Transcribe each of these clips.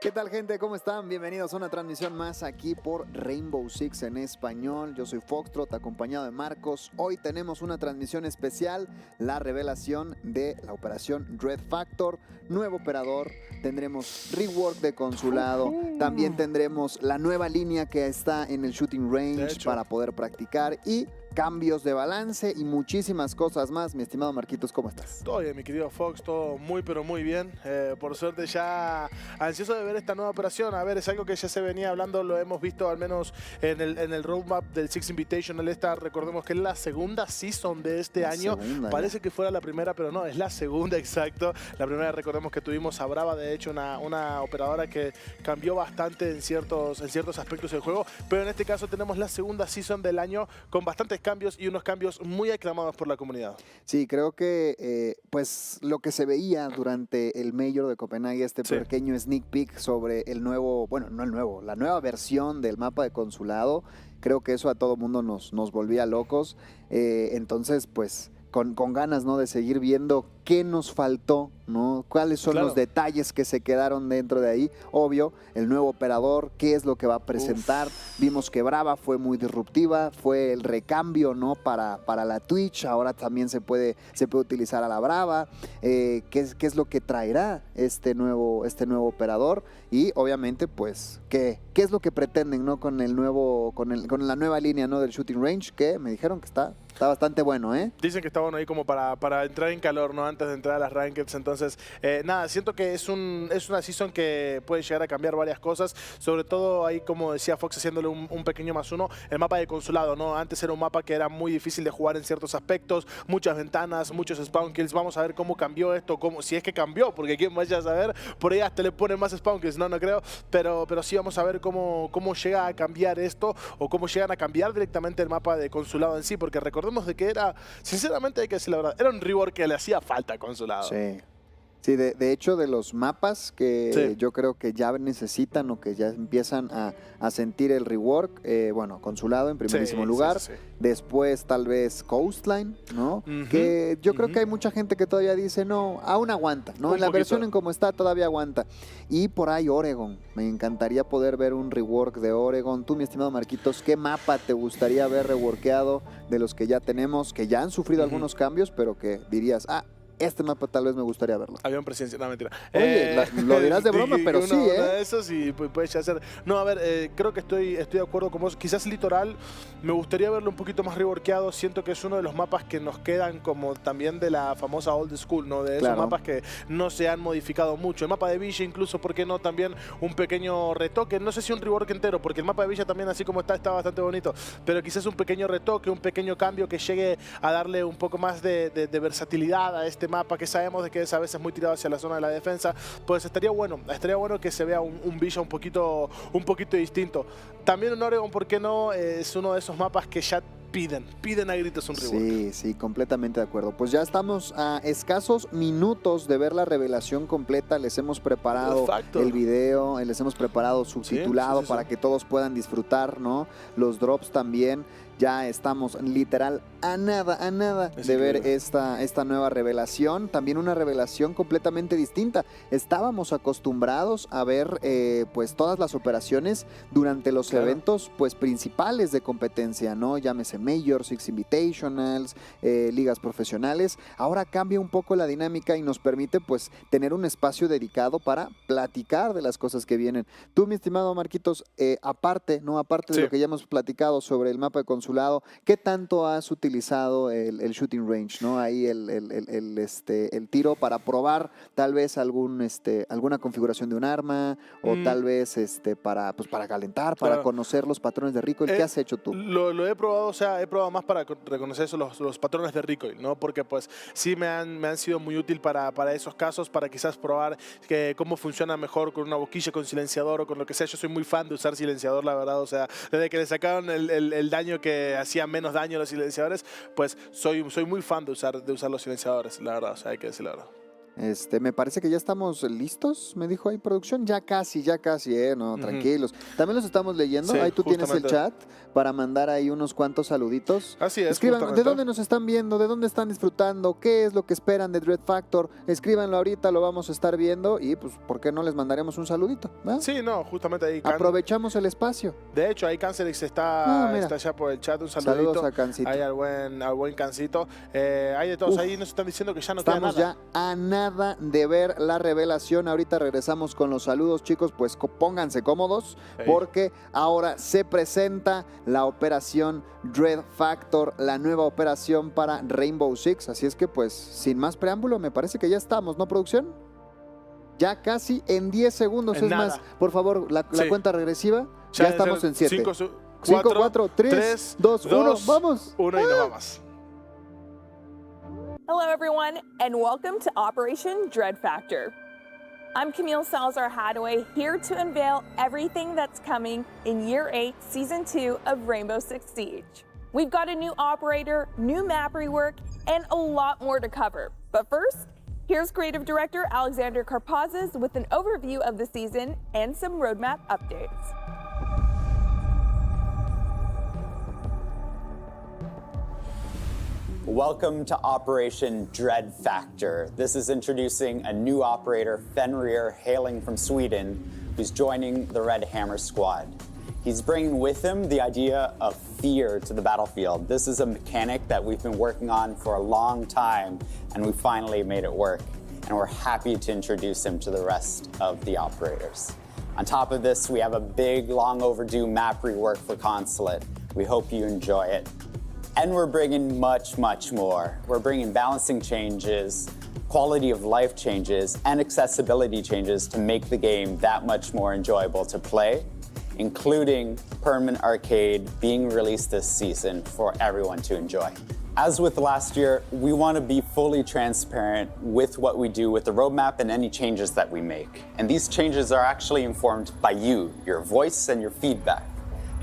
¿Qué tal, gente? ¿Cómo están? Bienvenidos a una transmisión más aquí por Rainbow Six en español. Yo soy Foxtrot, acompañado de Marcos. Hoy tenemos una transmisión especial, la revelación de la Operación Red Factor, nuevo operador. Tendremos rework de consulado. También tendremos la nueva línea que está en el shooting range para poder practicar y cambios de balance y muchísimas cosas más. Mi estimado Marquitos, ¿cómo estás? Todo bien, mi querido Fox, todo muy pero muy bien. Por suerte ya ansioso de ver esta nueva operación. A ver, es algo que ya se venía hablando, lo hemos visto al menos en el roadmap del Six Invitational. Recordemos que es la segunda season de este año. Parece que fuera la primera, pero no, es la segunda, exacto. La primera, recordemos que tuvimos a Brava, de hecho, una operadora que cambió bastante en ciertos aspectos del juego. Pero en este caso tenemos la segunda season del año con bastantes cambios y unos cambios muy aclamados por la comunidad. Sí, creo que pues lo que se veía durante el Major de Copenhague, pequeño sneak peek sobre el nuevo, bueno, no el nuevo, la nueva versión del mapa de consulado, creo que eso a todo mundo nos volvía locos. Entonces, pues con ganas, ¿no?, de seguir viendo qué nos faltó, ¿no? Cuáles son los detalles que se quedaron dentro de ahí. Obvio, el nuevo operador, qué es lo que va a presentar. Vimos que Brava fue muy disruptiva, fue el recambio, ¿no?, para la Twitch. Ahora también se puede utilizar a la Brava. ¿Qué es lo que traerá este nuevo operador? Y obviamente, pues, ¿qué es lo que pretenden, ¿no?, con la nueva línea, ¿no?, del shooting range, que me dijeron que está bastante bueno, ¿eh? Dicen que está bueno ahí como para entrar en calor, ¿no?, antes de entrar a las rankeds. Entonces, nada, siento que es una season que puede llegar a cambiar varias cosas. Sobre todo ahí, como decía Fox, haciéndole un pequeño +1, el mapa de consulado, ¿no? Antes era un mapa que era muy difícil de jugar en ciertos aspectos, muchas ventanas, muchos spawn kills. Vamos a ver cómo cambió esto, si es que cambió, porque quién vaya a saber, por ahí hasta le ponen más spawn kills, no creo, pero sí vamos a ver cómo llega a cambiar esto, o cómo llegan a cambiar directamente el mapa de consulado en sí, porque recordemos de que era, sinceramente hay que decir la verdad, era un rework que le hacía falta a consulado. Sí. Sí, de hecho, de los mapas que yo creo que ya necesitan o que ya empiezan a sentir el rework, bueno, Consulado en primerísimo lugar, después tal vez Coastline, ¿no? Que yo creo que hay mucha gente que todavía dice, no, aún aguanta, ¿no? En la versión en como está todavía aguanta. Y por ahí Oregon, me encantaría poder ver un rework de Oregon. Tú, mi estimado Marquitos, ¿qué mapa te gustaría ver reworkeado de los que ya tenemos, que ya han sufrido algunos cambios, pero que dirías, este mapa tal vez me gustaría verlo? Avión presidencial, no, mentira. Oye, lo dirás de broma, pero sí, ¿eh? Eso sí, puede ser. No, a ver, creo que estoy de acuerdo con vos. Quizás Litoral, me gustaría verlo un poquito más reworkeado. Siento que es uno de los mapas que nos quedan como también de la famosa old school, ¿no? De esos mapas que no se han modificado mucho. El mapa de Villa, incluso, ¿por qué no? También un pequeño retoque. No sé si un rework entero, porque el mapa de Villa también, así como está bastante bonito. Pero quizás un pequeño retoque, un pequeño cambio que llegue a darle un poco más de versatilidad a este mapa, que sabemos de que es a veces muy tirado hacia la zona de la defensa. Pues estaría bueno que se vea un Villa un poquito distinto. También un Oregon, ¿por qué no? Es uno de esos mapas que ya piden a gritos un rework. Sí, completamente de acuerdo. Pues ya estamos a escasos minutos de ver la revelación completa. Les hemos preparado el video, les hemos preparado subtitulado para que todos puedan disfrutar, ¿no? Los drops también. Ya estamos literal a nada de ver esta nueva revelación. También una revelación completamente distinta. Estábamos acostumbrados a ver pues todas las operaciones durante los eventos pues principales de competencia, ¿no? Llámese Major, Six Invitationals, ligas profesionales. Ahora cambia un poco la dinámica y nos permite pues tener un espacio dedicado para platicar de las cosas que vienen. Tú, mi estimado Marquitos, aparte de lo que ya hemos platicado sobre el mapa de consulado, ¿qué tanto has utilizado el shooting range, ¿no? Ahí el tiro para probar tal vez alguna configuración de un arma, o tal vez para calentar, para conocer los patrones de recoil? ¿Qué has hecho tú? Lo he probado, o sea, he probado más para reconocer los patrones de recoil, ¿no? Porque pues sí me han sido muy útil para esos casos, para quizás probar cómo funciona mejor con una boquilla, con silenciador o con lo que sea. Yo soy muy fan de usar silenciador, la verdad, o sea, desde que le sacaron el daño que hacía menos daño a los silenciadores, pues soy muy fan de usar los silenciadores, la verdad, o sea, hay que decir la verdad. Me parece que ya estamos listos, me dijo ahí producción. Ya casi, no, tranquilos. También los estamos leyendo. Sí, ahí tú tienes el justamente. chat para mandar ahí unos cuantos saluditos. Así es, Escriban justamente. de dónde nos están viendo, de dónde están disfrutando, qué es lo que esperan de Dread Factor. Escríbanlo ahorita, lo vamos a estar viendo y pues, ¿por qué no les mandaremos un saludito? ¿Va? Sí, no, justamente ahí. Aprovechamos el espacio. De hecho, ahí Cancelix está allá por el chat. Un saludito. Saludos a Cancito. Ahí al buen Cancito. Hay de todos. Ahí nos están diciendo que ya no queda nada. Estamos ya a nada de ver la revelación. Ahorita regresamos con los saludos, chicos. Pues pónganse cómodos porque ahora se presenta la operación Dread Factor, la nueva operación para Rainbow Six. Así es que pues sin más preámbulo, me parece que ya estamos, ¿no, producción? Ya casi en 10 segundos. En es nada. más, por favor, la cuenta regresiva. Ya estamos en 7. 5, 4, 3, 2, 1, vamos. 1 y nos vamos. Hello, everyone, and welcome to Operation Dread Factor. I'm Camille Salazar-Hadaway, here to unveil everything that's coming in Year 8, Season 2 of Rainbow Six Siege. We've got a new operator, new map rework, and a lot more to cover. But first, here's Creative Director Alexander Karpazes with an overview of the season and some roadmap updates. Welcome to Operation Dread Factor. This is introducing a new operator, Fenrir, hailing from Sweden, who's joining the Red Hammer squad. He's bringing with him the idea of fear to the battlefield. This is a mechanic that we've been working on for a long time, and we finally made it work. And we're happy to introduce him to the rest of the operators. On top of this, we have a big, long overdue map rework for Consulate. We hope you enjoy it. And we're bringing much, much more. We're bringing balancing changes, quality of life changes, and accessibility changes to make the game that much more enjoyable to play, including permanent arcade being released this season for everyone to enjoy. As with last year, we want to be fully transparent with what we do with the roadmap and any changes that we make. And these changes are actually informed by you, your voice, and your feedback.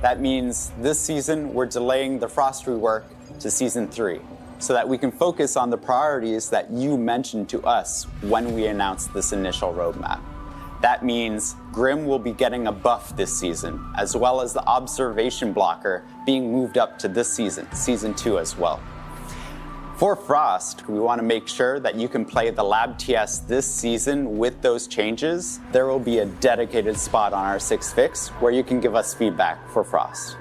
That means this season, we're delaying the Frost rework to Season 3 so that we can focus on the priorities that you mentioned to us when we announced this initial roadmap. That means Grim will be getting a buff this season, as well as the observation blocker being moved up to this season, Season 2 as well. For Frost, we want to make sure that you can play the Lab TS this season with those changes. There will be a dedicated spot on our 6 Fix where you can give us feedback for Frost.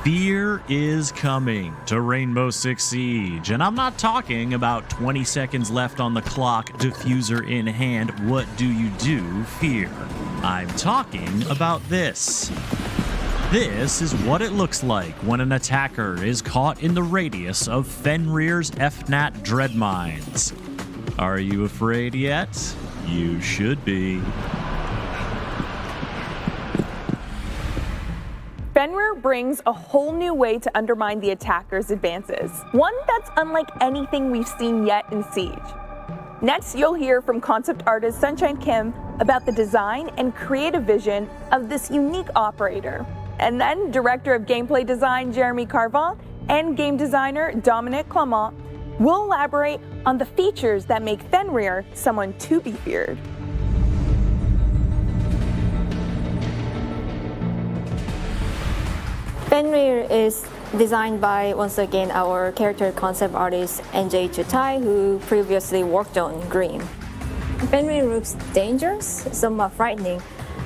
Fear is coming to Rainbow Six Siege, and I'm not talking about 20 seconds left on the clock, diffuser in hand, what do you do, fear. I'm talking about this. This is what it looks like when an attacker is caught in the radius of Fenrir's FNAT dread mines. Are you afraid yet? You should be. Fenrir brings a whole new way to undermine the attacker's advances, one that's unlike anything we've seen yet in Siege. Next, you'll hear from concept artist Sunshine Kim about the design and creative vision of this unique operator. And then director of gameplay design Jeremy Carvant and game designer Dominic Clement will elaborate on the features that make Fenrir someone to be feared. Fenrir is designed by, once again, our character concept artist NJ Chutai, who previously worked on Green. Fenrir looks dangerous, somewhat frightening,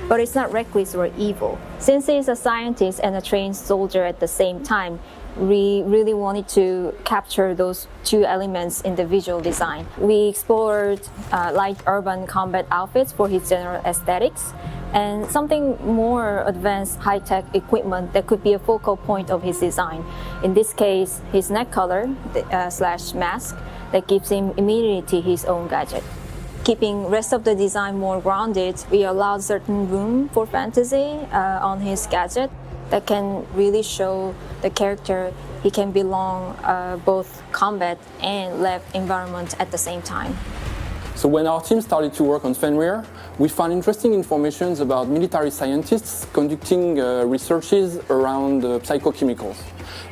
but it's not reckless or evil. Since he's a scientist and a trained soldier at the same time, we really wanted to capture those two elements in the visual design. We explored light urban combat outfits for his general aesthetics and something more advanced high-tech equipment that could be a focal point of his design. In this case, his neck collar slash mask that gives him immunity to his own gadget. Keeping rest of the design more grounded, we allowed certain room for fantasy on his gadget that can really show the character he can belong both combat and lab environment at the same time. So when our team started to work on Fenrir, we found interesting information about military scientists conducting researches around psychochemicals.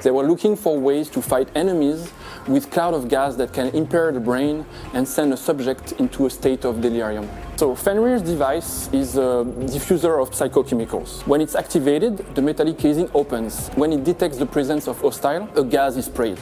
They were looking for ways to fight enemies with cloud of gas that can impair the brain and send a subject into a state of delirium. So Fenrir's device is a diffuser of psychochemicals. When it's activated, the metallic casing opens. When it detects the presence of hostile, a gas is sprayed.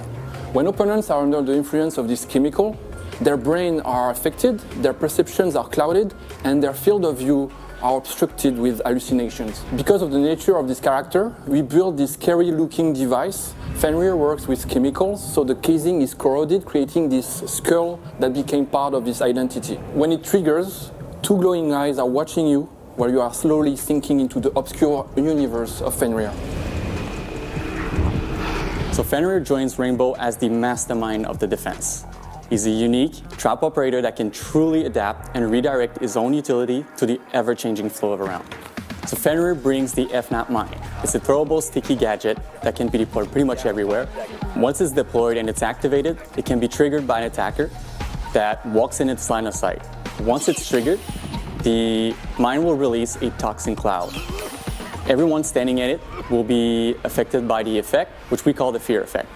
When opponents are under the influence of this chemical, their brains are affected, their perceptions are clouded, and their field of view are obstructed with hallucinations. Because of the nature of this character, we built this scary-looking device. Fenrir works with chemicals, so the casing is corroded, creating this skull that became part of his identity. When it triggers, two glowing eyes are watching you while you are slowly sinking into the obscure universe of Fenrir. So Fenrir joins Rainbow as the mastermind of the defense. He's a unique trap operator that can truly adapt and redirect his own utility to the ever-changing flow of a round. So Fenrir brings the FNAP mine. It's a throwable sticky gadget that can be deployed pretty much everywhere. Once it's deployed and it's activated, it can be triggered by an attacker that walks in its line of sight. Once it's triggered, the mine will release a toxin cloud. Everyone standing in it will be affected by the effect, which we call the fear effect.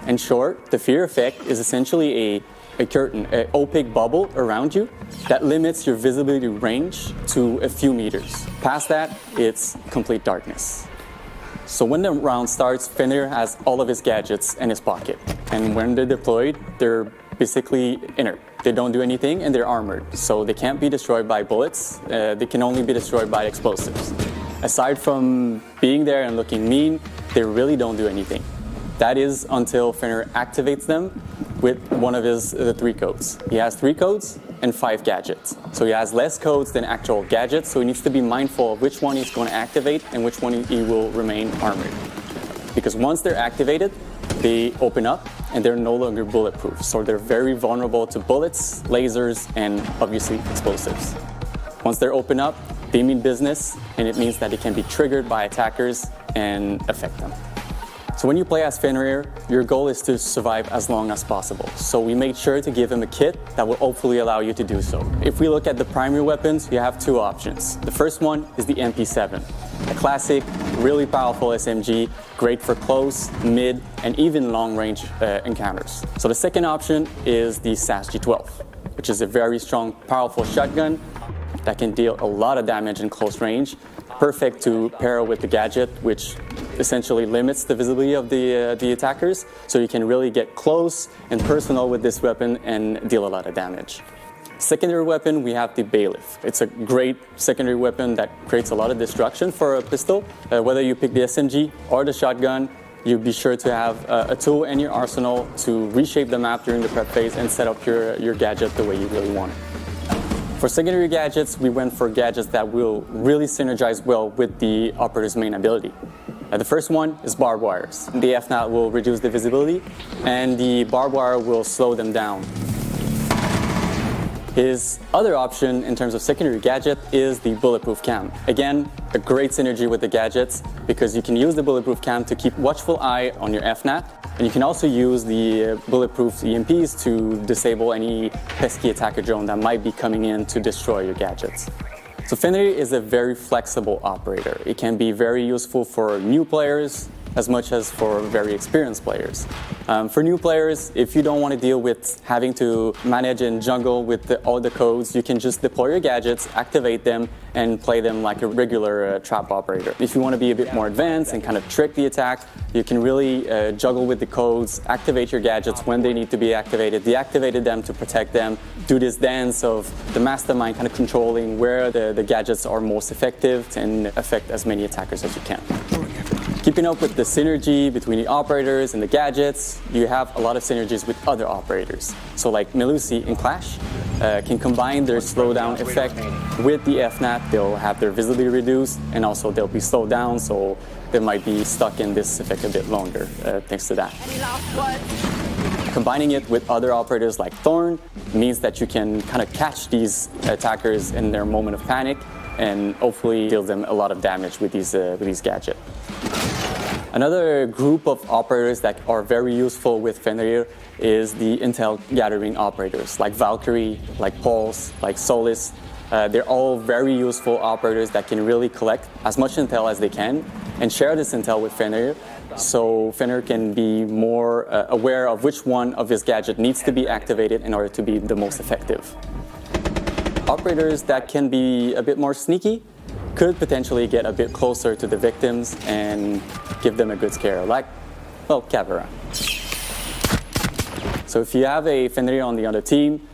In short, the fear effect is essentially a curtain, an opaque bubble around you that limits your visibility range to a few meters. Past that, it's complete darkness. So when the round starts, Fenrir has all of his gadgets in his pocket. And when they're deployed, they're basically inert. They don't do anything and they're armored. So they can't be destroyed by bullets. They can only be destroyed by explosives. Aside from being there and looking mean, they really don't do anything. That is until Fenrir activates them with one of his 3 codes. He has 3 codes and 5 gadgets. So he has less codes than actual gadgets, so he needs to be mindful of which one he's going to activate and which one he will remain armored. Because once they're activated, they open up and they're no longer bulletproof. So they're very vulnerable to bullets, lasers, and obviously explosives. Once they're open up, they mean business, and it means that it can be triggered by attackers and affect them. So when you play as Fenrir, your goal is to survive as long as possible. So we made sure to give him a kit that will hopefully allow you to do so. If we look at the primary weapons, you have 2 options. The first one is the MP7, a classic, really powerful SMG, great for close, mid, and even long-range encounters. So the second option is the SAS G12, which is a very strong, powerful shotgun that can deal a lot of damage in close range, perfect to pair with the gadget, which essentially limits the visibility of the attackers, so you can really get close and personal with this weapon and deal a lot of damage. Secondary weapon, we have the Bailiff. It's a great secondary weapon that creates a lot of destruction for a pistol. Whether you pick the SMG or the shotgun, you be sure to have a tool in your arsenal to reshape the map during the prep phase and set up your gadget the way you really want it. For secondary gadgets, we went for gadgets that will really synergize well with the operator's main ability. The first one is barbed wires. The FNAT will reduce the visibility, and the barbed wire will slow them down. His other option in terms of secondary gadget is the bulletproof cam. Again, a great synergy with the gadgets because you can use the bulletproof cam to keep watchful eye on your FNAT, and you can also use the bulletproof EMPs to disable any pesky attacker drone that might be coming in to destroy your gadgets. So Fenrir is a very flexible operator. It can be very useful for new players as much as for very experienced players. For new players, if you don't want to deal with having to manage and jungle with all the codes, you can just deploy your gadgets, activate them, and play them like a regular trap operator. If you want to be a bit more advanced and kind of trick the attack, you can really juggle with the codes, activate your gadgets when they need to be activated, deactivate them to protect them, do this dance of the mastermind kind of controlling where the gadgets are most effective and affect as many attackers as you can. Keeping up with the synergy between the operators and the gadgets, you have a lot of synergies with other operators. So like Melusi in Clash can combine their slowdown effect with the FNAT. They'll have their visibility reduced and also they'll be slowed down, so they might be stuck in this effect a bit longer thanks to that. Combining it with other operators like Thorn means that you can kind of catch these attackers in their moment of panic and hopefully deal them a lot of damage with these gadgets. Another group of operators that are very useful with Fenrir is the intel gathering operators like Valkyrie, like Pulse, like Solis. They're all very useful operators that can really collect as much intel as they can and share this intel with Fenrir, so Fenrir can be more aware of which one of his gadget needs to be activated in order to be the most effective. Operators that can be a bit more sneaky could potentially get a bit closer to the victims and give them a good scare, like, well, Kavera. So if you have a Fenrir on the other team,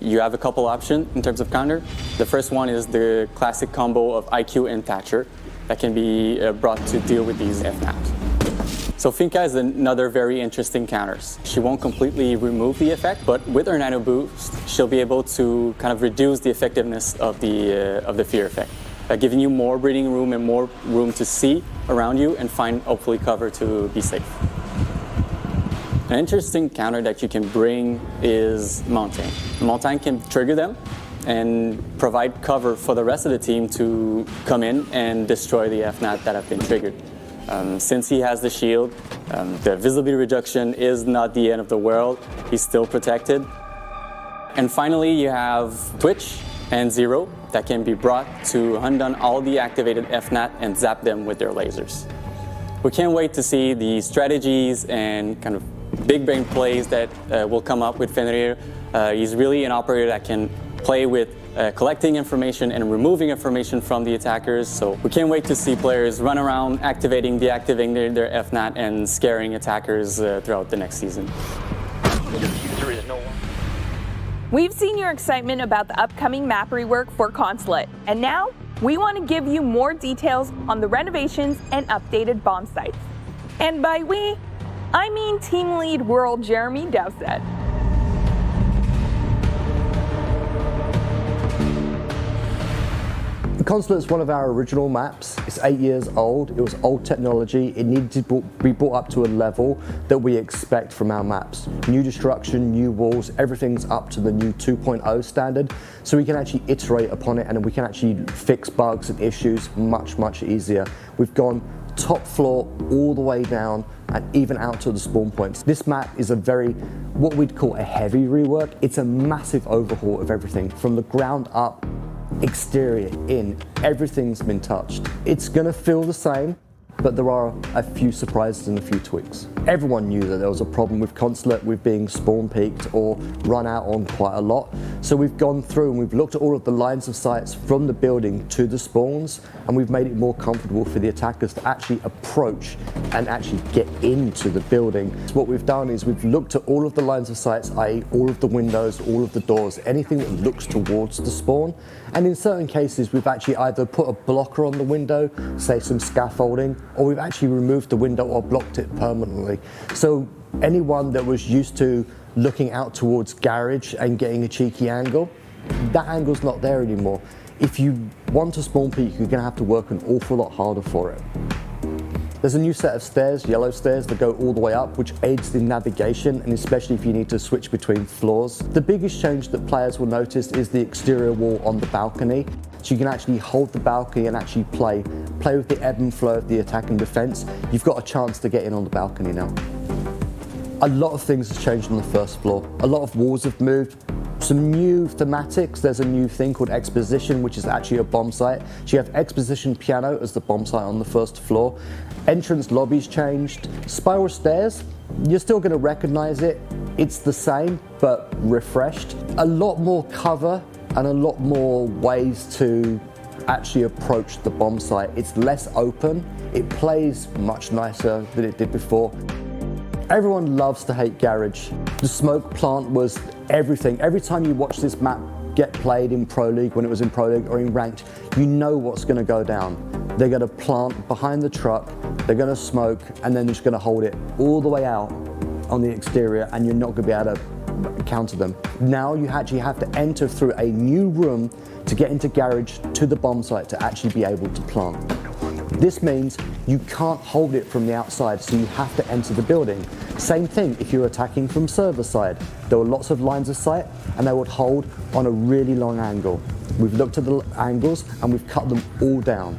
you have a couple options in terms of counter. The first one is the classic combo of IQ and Thatcher that can be brought to deal with these FNAT. So Finka is another very interesting counter. She won't completely remove the effect, but with her nano boost, she'll be able to kind of reduce the effectiveness of the fear effect, giving you more breathing room and more room to see around you and find hopefully cover to be safe. An interesting counter that you can bring is Mountain. Mountain can trigger them and provide cover for the rest of the team to come in and destroy the FNAT that have been triggered. Since he has the shield, the visibility reduction is not the end of the world. He's still protected. And finally, you have Twitch and Zero that can be brought to hunt down all the activated FNAT and zap them with their lasers. We can't wait to see the strategies and kind of big brain plays that will come up with Fenrir. He's really an operator that can play with collecting information and removing information from the attackers. So we can't wait to see players run around activating, deactivating their FNAT and scaring attackers throughout the next season. We've seen your excitement about the upcoming map rework for Consulate, and now we want to give you more details on the renovations and updated bomb sites. And by we, I mean Team Lead World Jeremy Dowsett. Consulate is one of our original maps. It's 8 years old. It was old technology. It needed to be brought up to a level that we expect from our maps. New destruction, new walls, everything's up to the new 2.0 standard, so we can actually iterate upon it and we can actually fix bugs and issues much, much easier. We've gone top floor all the way down and even out to the spawn points. This map is a very, what we'd call a heavy rework. It's a massive overhaul of everything from the ground up, exterior in, everything's been touched. It's gonna feel the same, but there are a few surprises and a few tweaks. Everyone knew that there was a problem with Consulate with being spawn peaked or run out on quite a lot. So we've gone through and we've looked at all of the lines of sights from the building to the spawns, and we've made it more comfortable for the attackers to actually approach and actually get into the building. So what we've done is we've looked at all of the lines of sights, i.e. all of the windows, all of the doors, anything that looks towards the spawn. And in certain cases, we've actually either put a blocker on the window, say some scaffolding, or we've actually removed the window or blocked it permanently. So anyone that was used to looking out towards garage and getting a cheeky angle, that angle's not there anymore. If you want to spawn peak, you're gonna have to work an awful lot harder for it. There's a new set of stairs, yellow stairs, that go all the way up, which aids in navigation, and especially if you need to switch between floors. The biggest change that players will notice is the exterior wall on the balcony. So you can actually hold the balcony and actually play with the ebb and flow of the attack and defense. You've got a chance to get in on the balcony now. A lot of things have changed on the first floor. A lot of walls have moved. Some new thematics. There's a new thing called Exposition, which is actually a bomb site. So you have Exposition Piano as the bomb site on the first floor. Entrance lobbies changed. Spiral stairs, you're still going to recognize it. It's the same, but refreshed. A lot more cover and a lot more ways to actually approach the bomb site. It's less open. It plays much nicer than it did before. Everyone loves to hate garage. The smoke plant was everything. Every time you watch this map get played in Pro League, when it was in Pro League or in Ranked, you know what's going to go down. They're going to plant behind the truck, they're going to smoke, and then they're just going to hold it all the way out on the exterior, and you're not going to be able to counter them. Now you actually have to enter through a new room to get into garage to the bomb site to actually be able to plant. This means you can't hold it from the outside, so you have to enter the building. Same thing if you're attacking from server side. There were lots of lines of sight and they would hold on a really long angle. We've looked at the angles and we've cut them all down.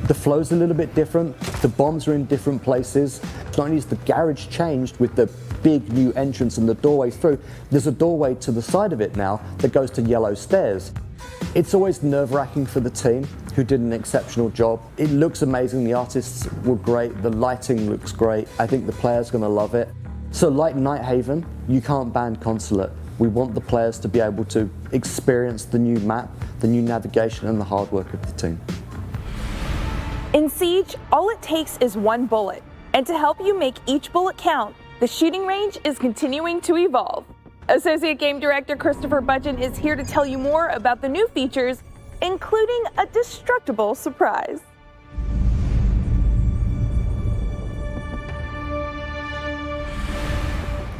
The flow's a little bit different, the bombs are in different places. Not only is the garage changed with the big new entrance and the doorway through, there's a doorway to the side of it now that goes to yellow stairs. It's always nerve-wracking for the team, who did an exceptional job. It looks amazing, the artists were great, the lighting looks great. I think the players are going to love it. So like Nighthaven, you can't ban Consulate. We want the players to be able to experience the new map, the new navigation, and the hard work of the team. In Siege, all it takes is one bullet. And to help you make each bullet count, the shooting range is continuing to evolve. Associate Game Director Christopher Budgeon is here to tell you more about the new features, including a destructible surprise.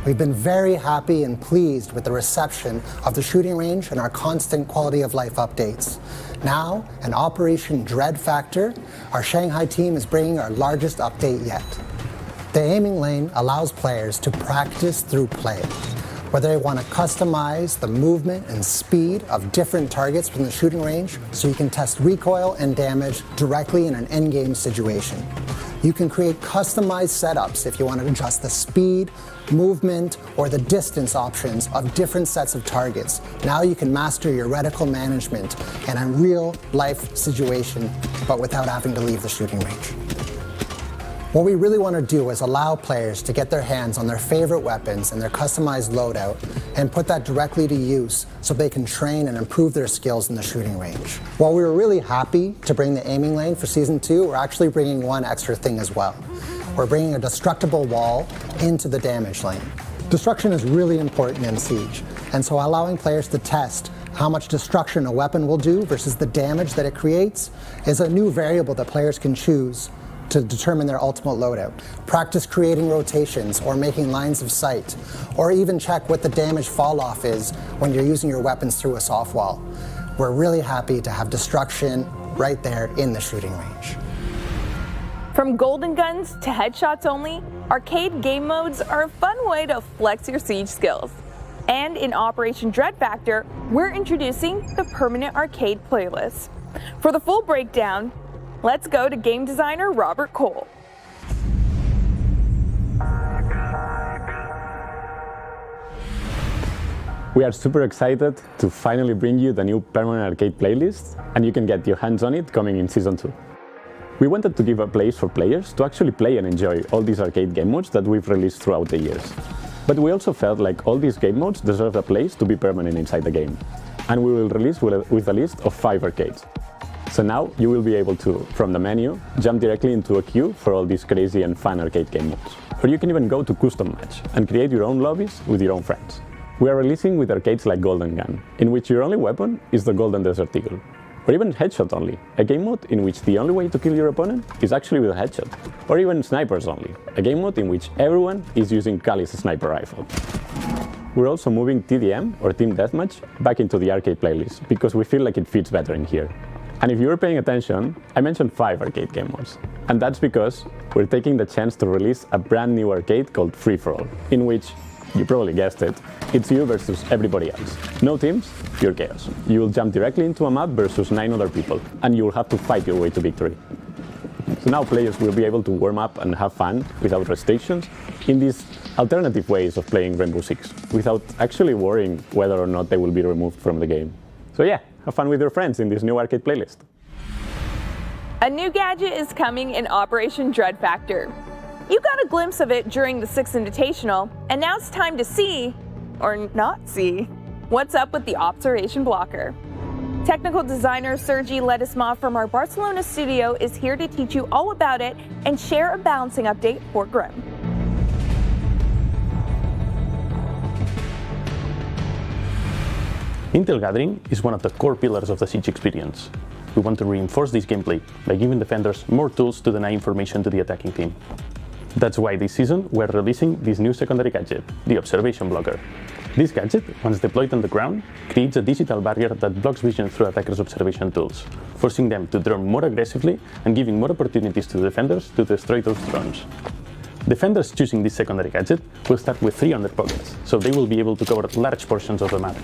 We've been very happy and pleased with the reception of the shooting range and our constant quality of life updates. Now, in Operation Dread Factor, our Shanghai team is bringing our largest update yet. The aiming lane allows players to practice through play. Whether they want to customize the movement and speed of different targets from the shooting range so you can test recoil and damage directly in an endgame situation. You can create customized setups if you want to adjust the speed, movement, or the distance options of different sets of targets. Now you can master your reticle management in a real-life situation, but without having to leave the shooting range. What we really want to do is allow players to get their hands on their favorite weapons and their customized loadout and put that directly to use so they can train and improve their skills in the shooting range. While we were really happy to bring the aiming lane for Season 2, we're actually bringing one extra thing as well. We're bringing a destructible wall into the damage lane. Destruction is really important in Siege, and so allowing players to test how much destruction a weapon will do versus the damage that it creates is a new variable that players can choose to determine their ultimate loadout. Practice creating rotations or making lines of sight, or even check what the damage fall off is when you're using your weapons through a soft wall. We're really happy to have destruction right there in the shooting range. From golden guns to headshots only, arcade game modes are a fun way to flex your Siege skills. And in Operation Dread Factor, we're introducing the permanent arcade playlist. For the full breakdown, let's go to game designer Robert Cole. We are super excited to finally bring you the new permanent arcade playlist, and you can get your hands on it coming in Season 2. We wanted to give a place for players to actually play and enjoy all these arcade game modes that we've released throughout the years. But we also felt like all these game modes deserve a place to be permanent inside the game. And we will release with a list of 5 arcades. So now you will be able to, from the menu, jump directly into a queue for all these crazy and fun arcade game modes. Or you can even go to custom match and create your own lobbies with your own friends. We are releasing with arcades like Golden Gun, in which your only weapon is the Golden Desert Eagle. Or even Headshot Only, a game mode in which the only way to kill your opponent is actually with a headshot. Or even Snipers Only, a game mode in which everyone is using Kali's sniper rifle. We're also moving TDM, or Team Deathmatch, back into the arcade playlist, because we feel like it fits better in here. And if you were paying attention, I mentioned 5 arcade game modes. And that's because we're taking the chance to release a brand new arcade called Free For All, in which, you probably guessed it, it's you versus everybody else. No teams, pure chaos. You will jump directly into a map versus 9 other people, and you will have to fight your way to victory. So now players will be able to warm up and have fun without restrictions in these alternative ways of playing Rainbow Six, without actually worrying whether or not they will be removed from the game. So yeah, have fun with your friends in this new arcade playlist. A new gadget is coming in Operation Dread Factor. You got a glimpse of it during the 6th Invitational, and now it's time to see, or not see, what's up with the Observation Blocker. Technical designer Sergi Ledesma from our Barcelona studio is here to teach you all about it and share a balancing update for Grim. Intel Gathering is one of the core pillars of the Siege experience. We want to reinforce this gameplay by giving defenders more tools to deny information to the attacking team. That's why this season we're releasing this new secondary gadget, the Observation Blocker. This gadget, once deployed on the ground, creates a digital barrier that blocks vision through attackers' observation tools, forcing them to drone more aggressively and giving more opportunities to defenders to destroy those drones. Defenders choosing this secondary gadget will start with 3 under pockets, so they will be able to cover large portions of the map.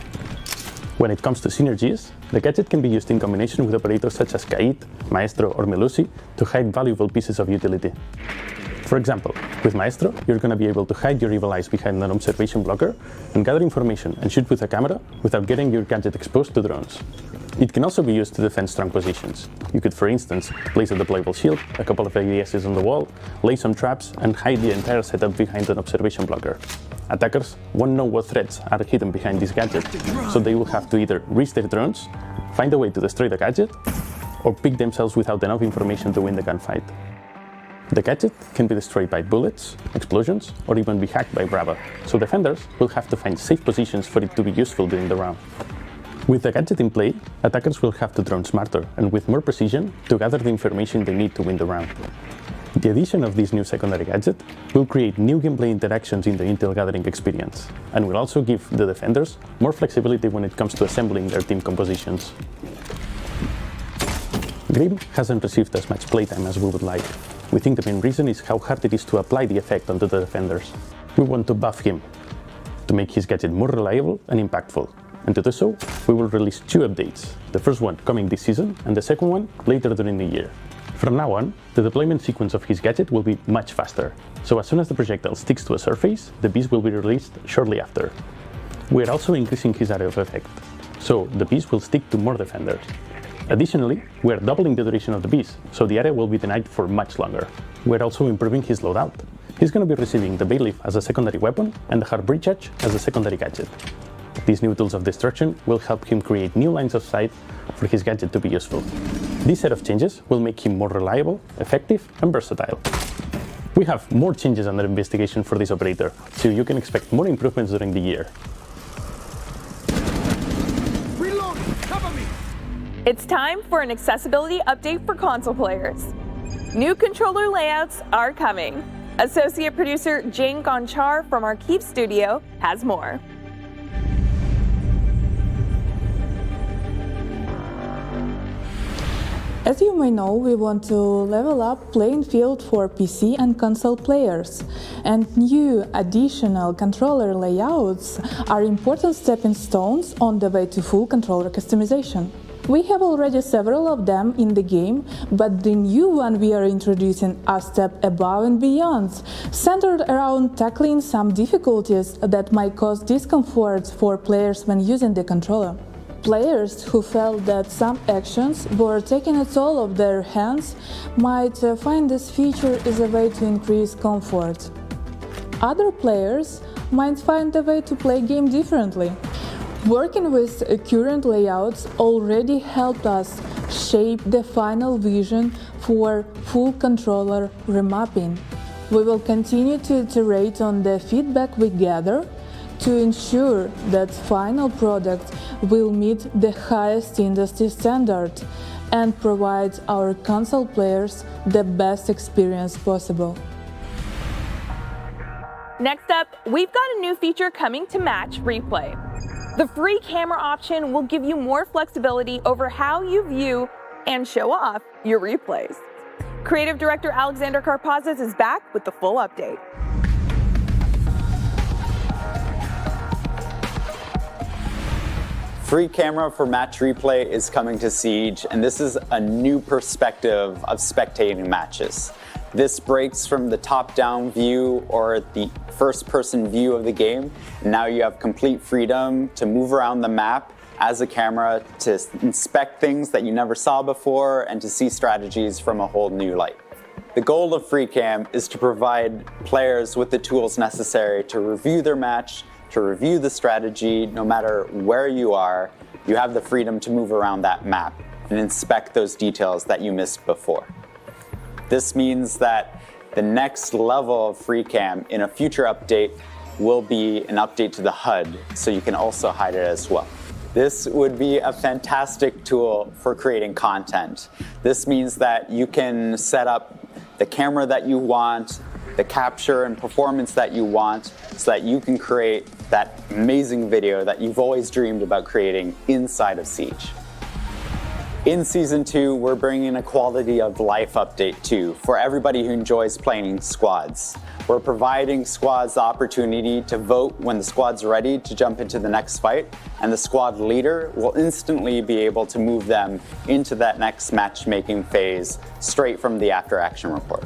When it comes to synergies, the gadget can be used in combination with operators such as Kait, Maestro or Melusi to hide valuable pieces of utility. For example, with Maestro, you're going to be able to hide your evil eyes behind an observation blocker and gather information and shoot with a camera without getting your gadget exposed to drones. It can also be used to defend strong positions. You could, for instance, place a deployable shield, a couple of ADSs on the wall, lay some traps, and hide the entire setup behind an observation blocker. Attackers won't know what threats are hidden behind this gadget, so they will have to either reach their drones, find a way to destroy the gadget, or pick themselves without enough information to win the gunfight. The gadget can be destroyed by bullets, explosions, or even be hacked by Brava, so defenders will have to find safe positions for it to be useful during the round. With the gadget in play, attackers will have to drone smarter and with more precision to gather the information they need to win the round. The addition of this new secondary gadget will create new gameplay interactions in the intel gathering experience, and will also give the defenders more flexibility when it comes to assembling their team compositions. Grim hasn't received as much playtime as we would like. We think the main reason is how hard it is to apply the effect onto the defenders. We want to buff him, to make his gadget more reliable and impactful. And to do so, we will release 2 updates, the first one coming this season and the second one later during the year. From now on, the deployment sequence of his gadget will be much faster, so as soon as the projectile sticks to a surface, the beast will be released shortly after. We are also increasing his area of effect, so the beast will stick to more defenders. Additionally, we are doubling the duration of the beast, so the area will be denied for much longer. We are also improving his loadout. He's going to be receiving the bailiff as a secondary weapon and the hard breach charge as a secondary gadget. These new tools of destruction will help him create new lines of sight for his gadget to be useful. This set of changes will make him more reliable, effective, and versatile. We have more changes under investigation for this operator, so you can expect more improvements during the year. Reloading! Cover me! It's time for an accessibility update for console players. New controller layouts are coming. Associate producer Jane Gonchar from our Keep Studio has more. As you may know, we want to level up playing field for PC and console players, and new additional controller layouts are important stepping stones on the way to full controller customization. We have already several of them in the game, but the new one we are introducing are a step above and beyond, centered around tackling some difficulties that might cause discomfort for players when using the controller. Players who felt that some actions were taking a toll of their hands might find this feature is a way to increase comfort. Other players might find a way to play game differently. Working with current layouts already helped us shape the final vision for full controller remapping. We will continue to iterate on the feedback we gather to ensure that final product will meet the highest industry standard and provide our console players the best experience possible. Next up, we've got a new feature coming to Match Replay. The free camera option will give you more flexibility over how you view and show off your replays. Creative director Alexander Karpazis is back with the full update. Free camera for Match Replay is coming to Siege, and this is a new perspective of spectating matches. This breaks from the top-down view or the first-person view of the game. Now you have complete freedom to move around the map as a camera, to inspect things that you never saw before, and to see strategies from a whole new light. The goal of FreeCam is to provide players with the tools necessary to review their match, to review the strategy. No matter where you are, you have the freedom to move around that map and inspect those details that you missed before. This means that the next level of FreeCam in a future update will be an update to the HUD, so you can also hide it as well. This would be a fantastic tool for creating content. This means that you can set up the camera that you want, the capture and performance that you want, so that you can create that amazing video that you've always dreamed about creating inside of Siege. In Season 2, we're bringing a quality of life update too, for everybody who enjoys playing squads. We're providing squads the opportunity to vote when the squad's ready to jump into the next fight, and the squad leader will instantly be able to move them into that next matchmaking phase straight from the after-action report.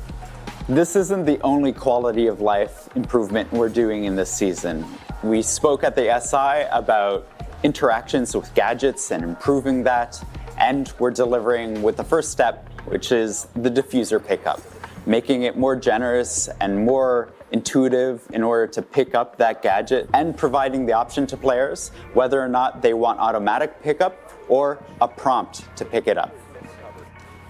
This isn't the only quality of life improvement we're doing in this season. We spoke at the SI about interactions with gadgets and improving that. And we're delivering with the first step, which is the diffuser pickup, making it more generous and more intuitive in order to pick up that gadget, and providing the option to players whether or not they want automatic pickup or a prompt to pick it up.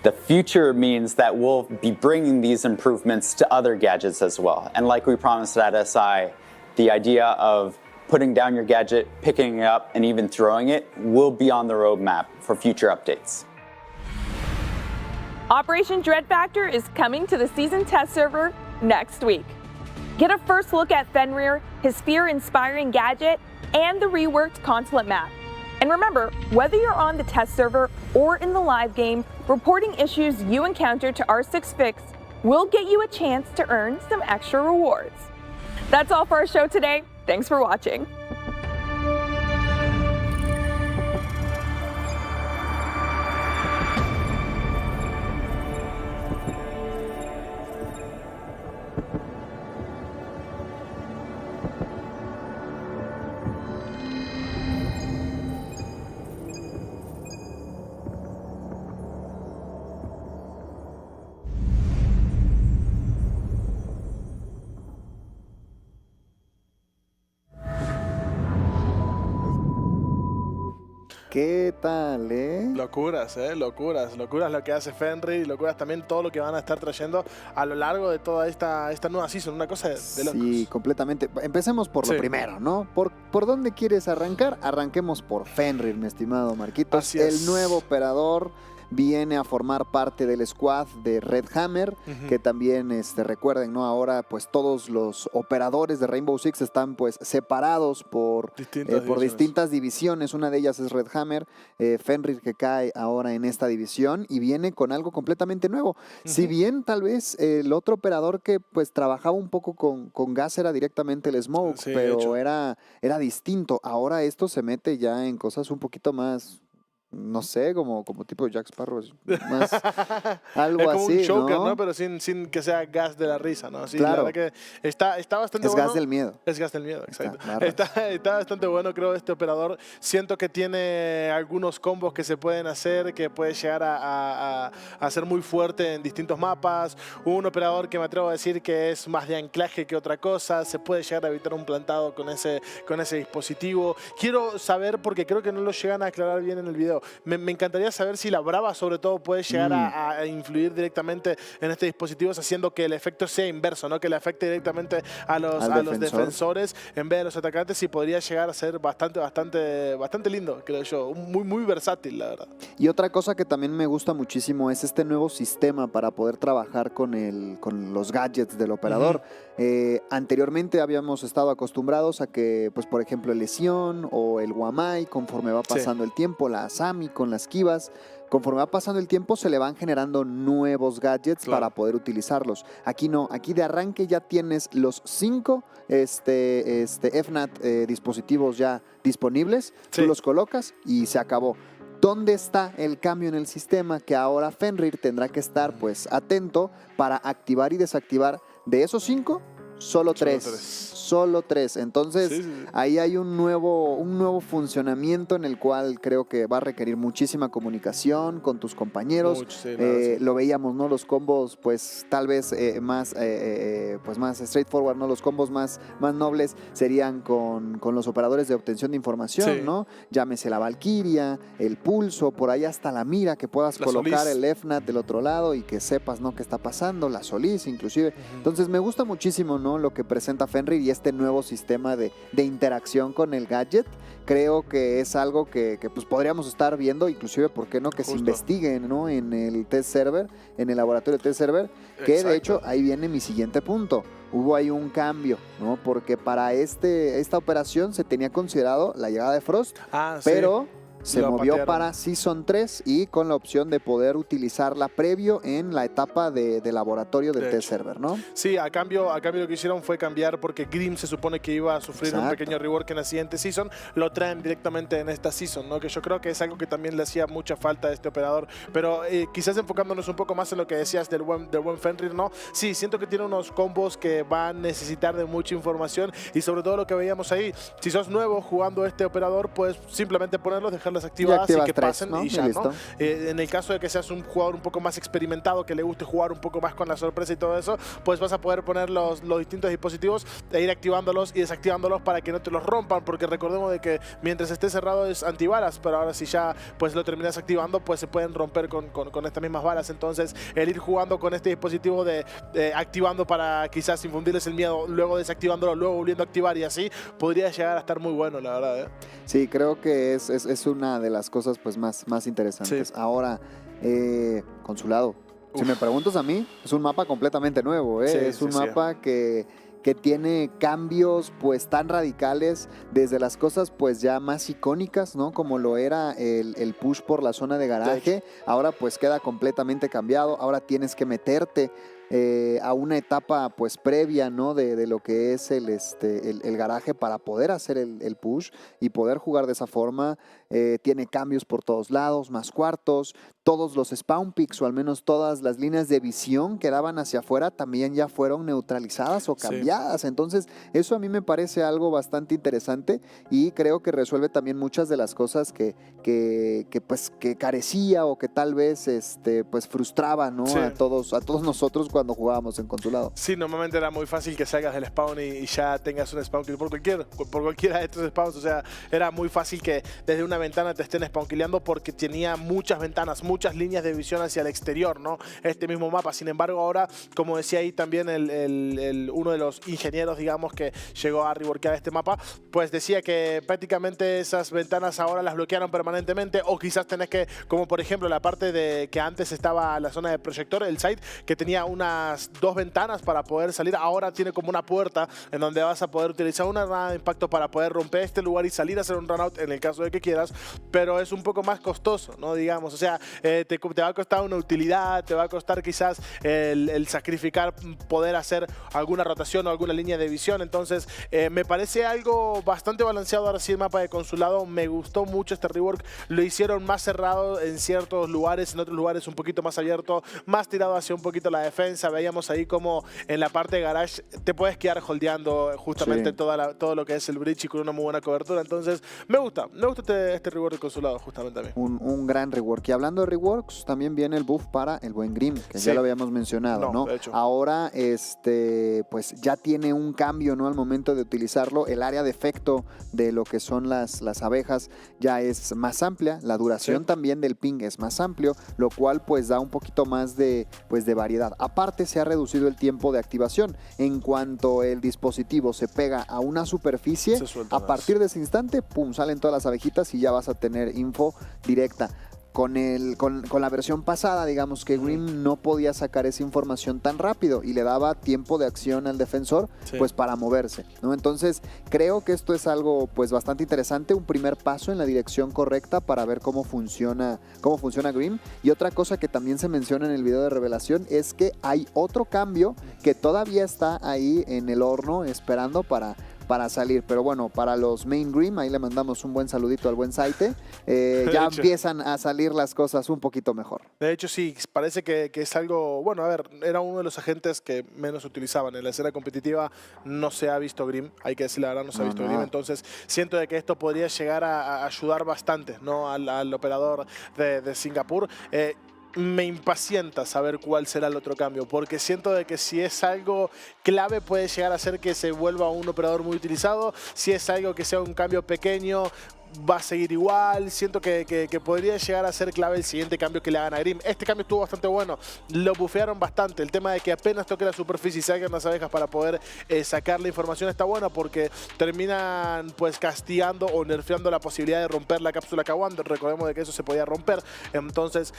The future means that we'll be bringing these improvements to other gadgets as well. And like we promised at SI, the idea of putting down your gadget, picking it up, and even throwing it will be on the roadmap for future updates. Operation Dread Factor is coming to the season test server next week. Get a first look at Fenrir, his fear-inspiring gadget, and the reworked consulate map. And remember, whether you're on the test server or in the live game, reporting issues you encounter to R6 Fix will get you a chance to earn some extra rewards. That's all for our show today. Thanks for watching. ¿Qué tal, Locuras, locuras lo que hace Fenrir, y locuras también todo lo que van a estar trayendo a lo largo de toda esta nueva season, una cosa de locos. Sí, completamente. Empecemos por lo primero, ¿no? ¿Por dónde quieres arrancar? Arranquemos por Fenrir, mi estimado Marquitos. Así es. El nuevo operador viene a formar parte del squad de Red Hammer, que también recuerden, ¿no? Ahora pues todos los operadores de Rainbow Six están pues separados por distintas divisiones. Una de ellas es Red Hammer, Fenrir que cae ahora en esta división y viene con algo completamente nuevo. Si bien tal vez el otro operador que pues trabajaba un poco con gas era directamente el Smoke, pero era distinto. Ahora esto se mete ya en cosas un poquito más, no sé, como tipo Jack Sparrow, más algo es como así, un choker, ¿no? Pero sin que sea gas de la risa, ¿no? Sí, claro. La verdad que está bastante bueno. Es gas del miedo. Es gas del miedo, exacto. Está bastante bueno, creo, este operador. Siento que tiene algunos combos que se pueden hacer, que puede llegar a ser muy fuerte en distintos mapas. Un operador que me atrevo a decir que es más de anclaje que otra cosa. Se puede llegar a evitar un plantado con ese dispositivo. Quiero saber, porque creo que no lo llegan a aclarar bien en el video, me encantaría saber si la Brava sobre todo puede llegar a influir directamente en este dispositivo, haciendo que el efecto sea inverso, ¿no? Que le afecte directamente a los defensores en vez de los atacantes, y podría llegar a ser bastante lindo, creo yo. Muy versátil, la verdad. Y otra cosa que también me gusta muchísimo es este nuevo sistema para poder trabajar con los gadgets del operador. Anteriormente habíamos estado acostumbrados a que, pues por ejemplo, el Lesión o el Wamai, conforme va pasando el tiempo, la Asami con las Kivas, conforme va pasando el tiempo se le van generando nuevos gadgets para poder utilizarlos. Aquí no, aquí de arranque ya tienes los 5 FNAT dispositivos ya disponibles, tú los colocas y se acabó. ¿Dónde está el cambio en el sistema? Que ahora Fenrir tendrá que estar pues atento para activar y desactivar de esos 5, solo 3. Solo 3. Entonces, ahí hay un nuevo funcionamiento en el cual creo que va a requerir muchísima comunicación con tus compañeros. Lo veíamos, ¿no? Los combos, pues, tal vez más straightforward, ¿no? Los combos más nobles serían con los operadores de obtención de información, ¿no? Llámese la Valkyria, el pulso, por ahí hasta la mira, que puedas colocar el FNAT del otro lado y que sepas, ¿no? Qué está pasando, la Solís inclusive. Entonces, me gusta muchísimo, ¿no? Lo que presenta Fenrir y este nuevo sistema de interacción con el gadget. Creo que es algo que pues podríamos estar viendo, inclusive, ¿por qué no? Que se investigue, ¿no? En el test server, en el laboratorio de test server, que de hecho ahí viene mi siguiente punto. Hubo ahí un cambio, ¿no? Porque para esta operación se tenía considerado la llegada de Frost, pero se movió para Season 3 y con la opción de poder utilizarla previo en la etapa de laboratorio del test server, ¿no? Sí, a cambio lo que hicieron fue cambiar porque Grimm se supone que iba a sufrir un pequeño rework en la siguiente Season, lo traen directamente en esta Season, ¿no? Que yo creo que es algo que también le hacía mucha falta a este operador, pero quizás enfocándonos un poco más en lo que decías del buen Fenrir, ¿no? Sí, siento que tiene unos combos que van a necesitar de mucha información y sobre todo lo que veíamos ahí, si sos nuevo jugando este operador, puedes simplemente ponerlos, dejarlas activadas y que pasen, ¿no? Y ya, ¿no? En el caso de que seas un jugador un poco más experimentado, que le guste jugar un poco más con la sorpresa y todo eso, pues vas a poder poner los distintos dispositivos e ir activándolos y desactivándolos para que no te los rompan, porque recordemos de que mientras esté cerrado es antibalas, pero ahora si ya pues lo terminas activando, pues se pueden romper con estas mismas balas. Entonces el ir jugando con este dispositivo de activando para quizás infundirles el miedo, luego desactivándolo, luego volviendo a activar y así, podría llegar a estar muy bueno, la verdad, ¿eh? Sí, creo que es una de las cosas pues más interesantes. Sí. Ahora, Consulado, si me preguntas a mí, es un mapa completamente nuevo, ¿eh? Sí, es un mapa que tiene cambios pues tan radicales, desde las cosas pues ya más icónicas, ¿no? Como lo era el push por la zona de garaje, ahora pues queda completamente cambiado, ahora tienes que meterte a una etapa pues previa, ¿no? de lo que es el garaje para poder hacer el push y poder jugar de esa forma. Tiene cambios por todos lados, más cuartos, todos los spawn picks o al menos todas las líneas de visión que daban hacia afuera también ya fueron neutralizadas o cambiadas. Sí. Entonces eso a mí me parece algo bastante interesante y creo que resuelve también muchas de las cosas que carecía o que tal vez pues frustraba, ¿no? Sí. a todos nosotros cuando jugábamos en Consulado. Sí, normalmente era muy fácil que salgas del spawn y ya tengas un spawn kill por cualquiera de estos spawns. O sea, era muy fácil que desde una ventana te estén spawnkileando porque tenía muchas ventanas, muchas líneas de visión hacia el exterior, ¿no? Este mismo mapa. Sin embargo, ahora, como decía ahí también uno de los ingenieros, digamos, que llegó a reworkear este mapa, pues decía que prácticamente esas ventanas ahora las bloquearon permanentemente, o quizás tenés que, como por ejemplo la parte de que antes estaba la zona de proyector, el site, que tenía unas 2 ventanas para poder salir, ahora tiene como una puerta en donde vas a poder utilizar una granada de impacto para poder romper este lugar y salir a hacer un runout en el caso de que quieras, pero es un poco más costoso, ¿no? Digamos, o sea, te va a costar una utilidad, te va a costar quizás el sacrificar poder hacer alguna rotación o alguna línea de visión. Entonces me parece algo bastante balanceado ahora sí el mapa de Consulado. Me gustó mucho este rework, lo hicieron más cerrado en ciertos lugares, en otros lugares un poquito más abierto, más tirado hacia un poquito la defensa. Veíamos ahí como en la parte de garage te puedes quedar holdeando justamente todo lo que es el bridge y con una muy buena cobertura. Entonces me gusta este rework de Consulado justamente a mí. Un gran rework. Y hablando de reworks, también viene el buff para el buen Grimm, que ya lo habíamos mencionado, ¿no? Ahora pues ya tiene un cambio, ¿no? Al momento de utilizarlo, el área de efecto de lo que son las abejas ya es más amplia, la duración también del ping es más amplio, lo cual pues da un poquito más de variedad. Aparte se ha reducido el tiempo de activación. En cuanto el dispositivo se pega a una superficie, a partir de ese instante, pum, salen todas las abejitas y ya vas a tener info directa. Con la versión pasada, digamos que Grimm no podía sacar esa información tan rápido y le daba tiempo de acción al defensor pues para moverse, ¿no? Entonces creo que esto es algo pues bastante interesante, un primer paso en la dirección correcta para ver cómo funciona Grimm. Y otra cosa que también se menciona en el video de Revelación es que hay otro cambio que todavía está ahí en el horno esperando para salir, pero bueno, para los main Grimm, ahí le mandamos un buen saludito al buen Saite, ya empiezan a salir las cosas un poquito mejor. De hecho sí, parece que es algo, bueno, a ver, era uno de los agentes que menos utilizaban en la escena competitiva, no se ha visto Grimm, hay que decir la verdad, no se ha visto Grimm, entonces siento de que esto podría llegar a ayudar bastante, ¿no? al operador de Singapur. Me impacienta saber cuál será el otro cambio, porque siento de que si es algo clave puede llegar a ser que se vuelva un operador muy utilizado, si es algo que sea un cambio pequeño va a seguir igual. Siento que podría llegar a ser clave el siguiente cambio que le hagan a Grimm. Este cambio estuvo bastante bueno, lo bufearon bastante. El tema de que apenas toque la superficie y salgan las abejas para poder sacar la información está bueno, porque terminan pues castigando o nerfeando la posibilidad de romper la cápsula Kawan. Recordemos de que eso se podía romper, entonces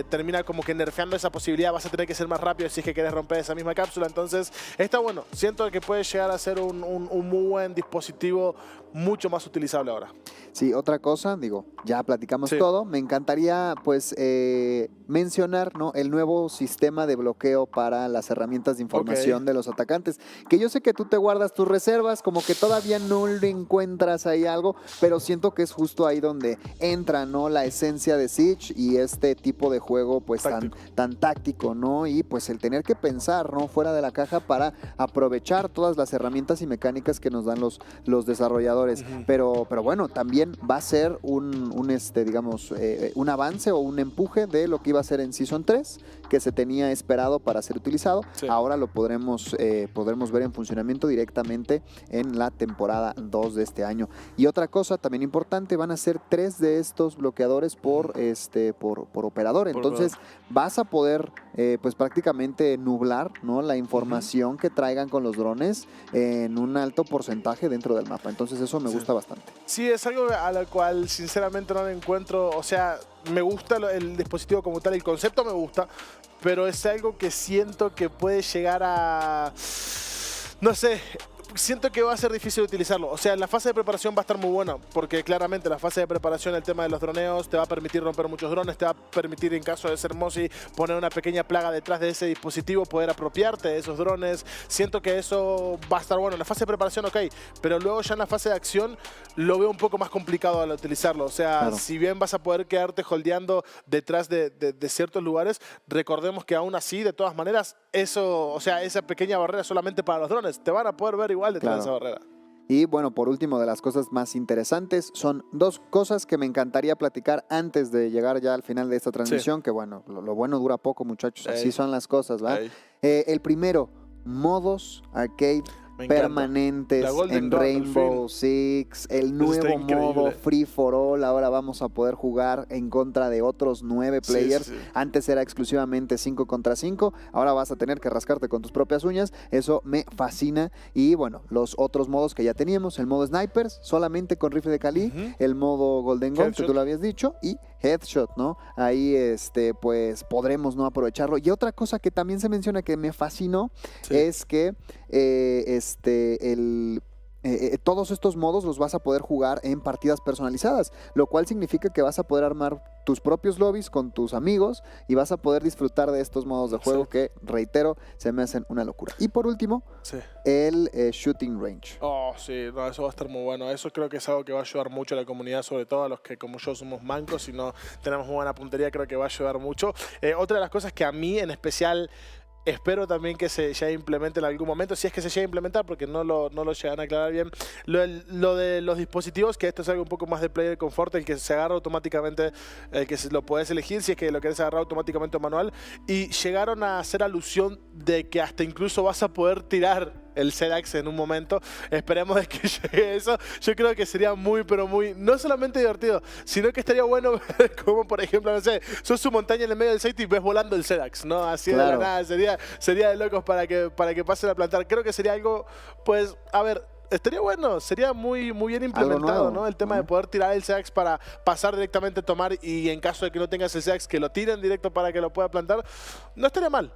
termina como que nerfeando esa posibilidad. Vas a tener que ser más rápido si es que querés romper esa misma cápsula. Entonces está bueno, siento que puede llegar a ser un muy buen dispositivo mucho más utilizable ahora. Sí, otra cosa, digo, ya platicamos todo. Me encantaría, pues, mencionar, ¿no?, el nuevo sistema de bloqueo para las herramientas de información de los atacantes. Que yo sé que tú te guardas tus reservas, como que todavía no le encuentras ahí algo, pero siento que es justo ahí donde entra, ¿no?, la esencia de Siege y este tipo de juego, pues, tan táctico, ¿no? Y pues el tener que pensar, ¿no?, fuera de la caja para aprovechar todas las herramientas y mecánicas que nos dan los desarrolladores. Pero bueno, también va a ser digamos, un avance o un empuje de lo que iba a ser en Season 3, que se tenía esperado para ser utilizado. Ahora lo podremos ver en funcionamiento directamente en la temporada 2 de este año. Y otra cosa también importante, van a ser 3 de estos bloqueadores por operador. Entonces vas a poder pues prácticamente nublar, ¿no?, la información que traigan con los drones en un alto porcentaje dentro del mapa. Entonces eso me gusta bastante. Sí, es algo a lo cual sinceramente no le encuentro, o sea, me gusta el dispositivo como tal, el concepto me gusta, pero es algo que siento que puede llegar a, no sé, siento que va a ser difícil utilizarlo. O sea, la fase de preparación va a estar muy buena, porque claramente la fase de preparación, el tema de los droneos, te va a permitir romper muchos drones, te va a permitir, en caso de ser Mosi, poner una pequeña plaga detrás de ese dispositivo, poder apropiarte de esos drones. Siento que eso va a estar bueno. En la fase de preparación, ok, pero luego ya en la fase de acción lo veo un poco más complicado al utilizarlo. O sea, si bien vas a poder quedarte holdeando detrás de ciertos lugares, recordemos que aún así, de todas maneras, eso, o sea, esa pequeña barrera es solamente para los drones. Te van a poder ver igual detrás de esa barrera. Y bueno, por último, de las cosas más interesantes, son 2 cosas que me encantaría platicar antes de llegar ya al final de esta transmisión, que bueno, lo bueno dura poco, muchachos, así son las cosas, ¿va? El primero, modos arcade permanentes en Rainbow Six, el nuevo modo Free for All. Ahora vamos a poder jugar en contra de otros 9 players. Antes era exclusivamente 5 contra 5, ahora vas a tener que rascarte con tus propias uñas. Eso me fascina. Y bueno, los otros modos que ya teníamos, el modo Snipers, solamente con rifle de Cali, el modo Golden Gun, que tú lo habías dicho, y Headshot, ¿no? Ahí pues podremos, ¿no?, aprovecharlo. Y otra cosa que también se menciona que me fascinó es que todos estos modos los vas a poder jugar en partidas personalizadas, lo cual significa que vas a poder armar tus propios lobbies con tus amigos y vas a poder disfrutar de estos modos de juego que, reitero, se me hacen una locura. Y por último, el shooting range. Oh, sí, no, eso va a estar muy bueno. Eso creo que es algo que va a ayudar mucho a la comunidad, sobre todo a los que como yo somos mancos y no tenemos muy buena puntería, creo que va a ayudar mucho. Otra de las cosas que a mí en especial espero también que se ya implemente en algún momento, si es que se llega a implementar, porque no lo llegan a aclarar bien. Lo de los dispositivos, que esto es algo un poco más de player confort, el que se agarra automáticamente, el que lo puedes elegir si es que lo querés agarrar automáticamente o manual. Y llegaron a hacer alusión de que hasta incluso vas a poder tirar el Sedax en un momento. Esperemos de que llegue eso. Yo creo que sería muy, pero muy, no solamente divertido, sino que estaría bueno ver como, por ejemplo, no sé, sos su montaña en el medio del site y ves volando el Sedax, ¿no? Así de la nada, sería de locos para que pasen a plantar. Creo que sería algo, pues, a ver, estaría bueno, sería muy bien implementado, ¿no? El tema de poder tirar el Sedax para pasar directamente, tomar, y en caso de que no tengas el Sedax, que lo tiren directo para que lo pueda plantar. No estaría mal,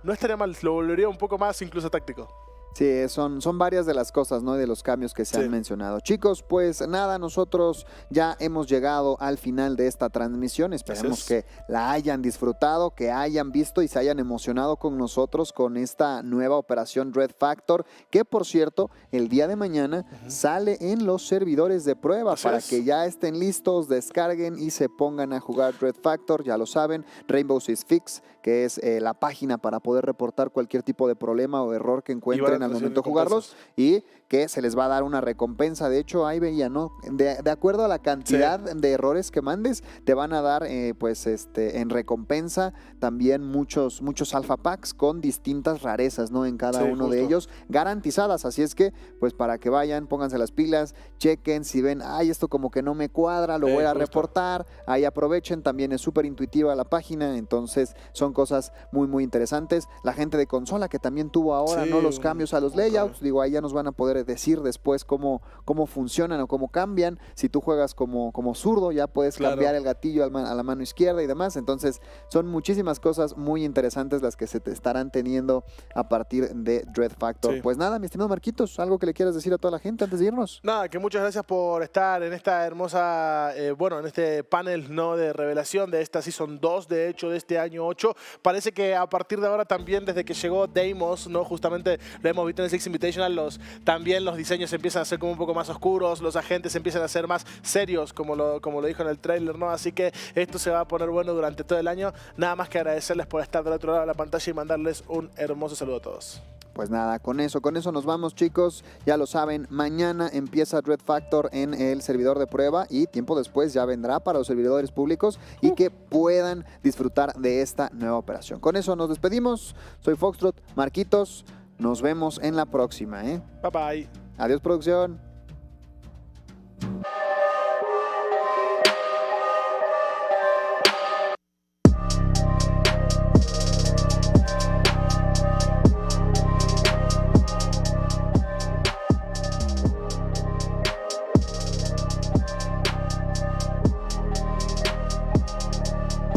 lo volvería un poco más incluso táctico. Sí, son varias de las cosas, ¿no?, de los cambios que se han mencionado. Chicos, pues nada, nosotros ya hemos llegado al final de esta transmisión. Esperemos que la hayan disfrutado, que hayan visto y se hayan emocionado con nosotros con esta nueva operación Dread Factor, que por cierto, el día de mañana sale en los servidores de prueba para que ya estén listos, descarguen y se pongan a jugar Dread Factor. Ya lo saben, Rainbow Six Fix, que es la página para poder reportar cualquier tipo de problema o error que encuentren al momento de jugarlos, y que se les va a dar una recompensa. De hecho, ahí veía, ¿no? De acuerdo a la cantidad de errores que mandes, te van a dar, en recompensa también muchos alpha packs con distintas rarezas, ¿no?, en cada uno de ellos, garantizadas. Así es que, pues para que vayan, pónganse las pilas, chequen, si ven, ay, esto como que no me cuadra, lo voy a reportar, ahí aprovechen. También es súper intuitiva la página, entonces son cosas muy interesantes. La gente de consola que también tuvo ahora, ¿no?, los cambios a los layouts. Digo, ahí ya nos van a poder decir después cómo funcionan o cómo cambian. Si tú juegas como zurdo, ya puedes cambiar el gatillo a la mano izquierda y demás. Entonces, son muchísimas cosas muy interesantes las que se te estarán teniendo a partir de Dread Factor. Sí. Pues nada, mi estimado Marquitos, ¿algo que le quieras decir a toda la gente antes de irnos? Nada, que muchas gracias por estar en esta hermosa, en este panel, ¿no?, de revelación de esta Season 2, de hecho, de este año 8. Parece que a partir de ahora también, desde que llegó Deimos, ¿no?, justamente lo hemos visto en el Six Invitational, también los diseños empiezan a ser como un poco más oscuros, los agentes empiezan a ser más serios, como lo dijo en el trailer, ¿no? Así que esto se va a poner bueno durante todo el año. Nada más que agradecerles por estar del otro lado de la pantalla y mandarles un hermoso saludo a todos. Pues nada, con eso nos vamos, chicos. Ya lo saben, mañana empieza Dread Factor en el servidor de prueba y tiempo después ya vendrá para los servidores públicos y que puedan disfrutar de esta nueva operación. Con eso nos despedimos. Soy Foxtrot, Marquitos. Nos vemos en la próxima, ¿eh? Bye bye. Adiós, producción.